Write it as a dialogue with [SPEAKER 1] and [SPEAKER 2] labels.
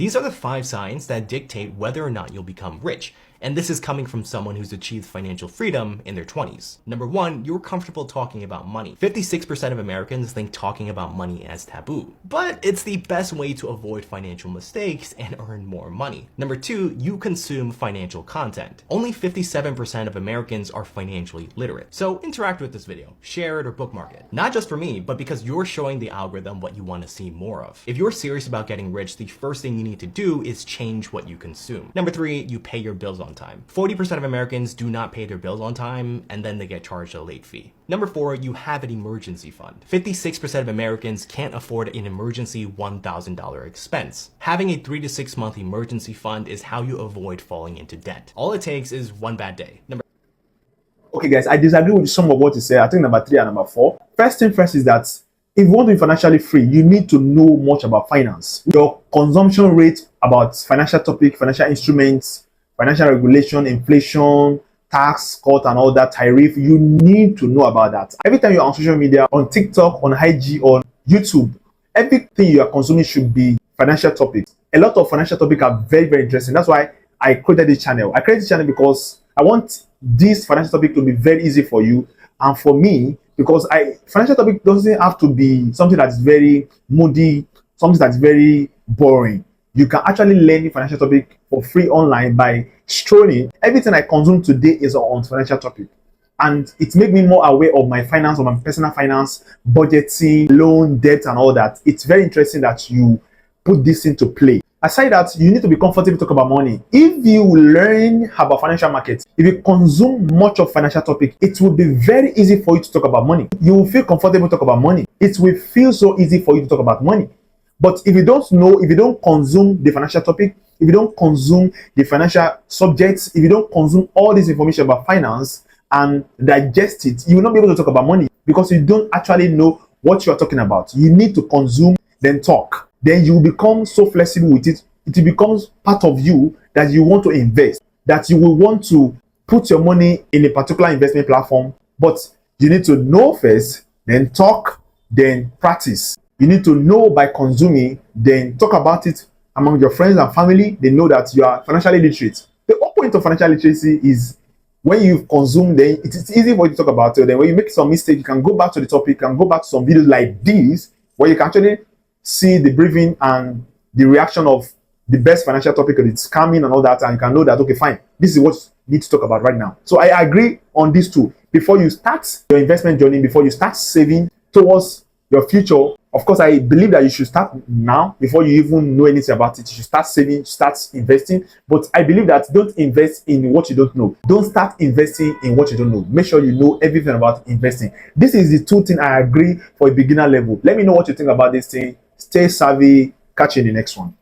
[SPEAKER 1] These are the 5 signs that dictate whether or not you'll become rich. And this is coming from someone who's achieved financial freedom in their 20s. Number 1, you're comfortable talking about money. 56% of Americans think talking about money as taboo, but it's the best way to avoid financial mistakes and earn more money. Number 2, you consume financial content. Only 57% of Americans are financially literate. So interact with this video, share it or bookmark it. Not just for me, but because you're showing the algorithm what you want to see more of. If you're serious about getting rich, the first thing you need to do is change what you consume. Number 3, you pay your bills on time. 40% of Americans do not pay their bills on time, and then they get charged a late fee. Number 4, you have an emergency fund. 56% of Americans can't afford an emergency $1,000 expense. Having a 3 to 6 month emergency fund is how you avoid falling into debt. All it takes is one bad day.
[SPEAKER 2] Okay guys, I disagree with some of what you say. I think number 3 and number 4. First thing first is that if you want to be financially free, you need to know much about finance. Your consumption rate, about financial topic, financial instruments, financial regulation, inflation, tax cut and all that, tariff, you need to know about that. Every time you're on social media, on TikTok, on IG, on YouTube, everything you are consuming should be financial topics. A lot of financial topics are very, very interesting. That's why I created this channel. I created this channel because I want this financial topic to be very easy for you and for me, because financial topic doesn't have to be something that's very moody, something that's very boring. You can actually learn the financial topic for free online by strolling. Everything I consume today is on financial topic. And it makes me more aware of my finance, of my personal finance, budgeting, loan, debt, and all that. It's very interesting that you put this into play. Aside that, you need to be comfortable to talk about money. If you learn about financial markets, if you consume much of financial topic, it will be very easy for you to talk about money. You will feel comfortable to talk about money. It will feel so easy for you to talk about money. But if you don't know, if you don't consume the financial topic, if you don't consume the financial subjects, if you don't consume all this information about finance and digest it, you will not be able to talk about money because you don't actually know what you are talking about. You need to consume, then talk. Then you will become so flexible with it. It becomes part of you that you want to invest, that you will want to put your money in a particular investment platform. But you need to know first, then talk, then practice. You need to know by consuming, then talk about it among your friends and family. They know that you are financially literate. The whole point of financial literacy is when you consume, then it's easy for you to talk about it. Then when you make some mistake, you can go back to the topic and go back to some videos like this, where you can actually see the briefing and the reaction of the best financial topic of its coming and all that, and you can know that, okay, fine, this is what you need to talk about right now. So I agree on these two. Before you start your investment journey, before you start saving towards your future, of course, I believe that you should start now before you even know anything about it. You should start saving, start investing. But I believe that don't invest in what you don't know. Don't start investing in what you don't know. Make sure you know everything about investing. This is the 2 things I agree for a beginner level. Let me know what you think about this thing. Stay savvy. Catch you in the next one.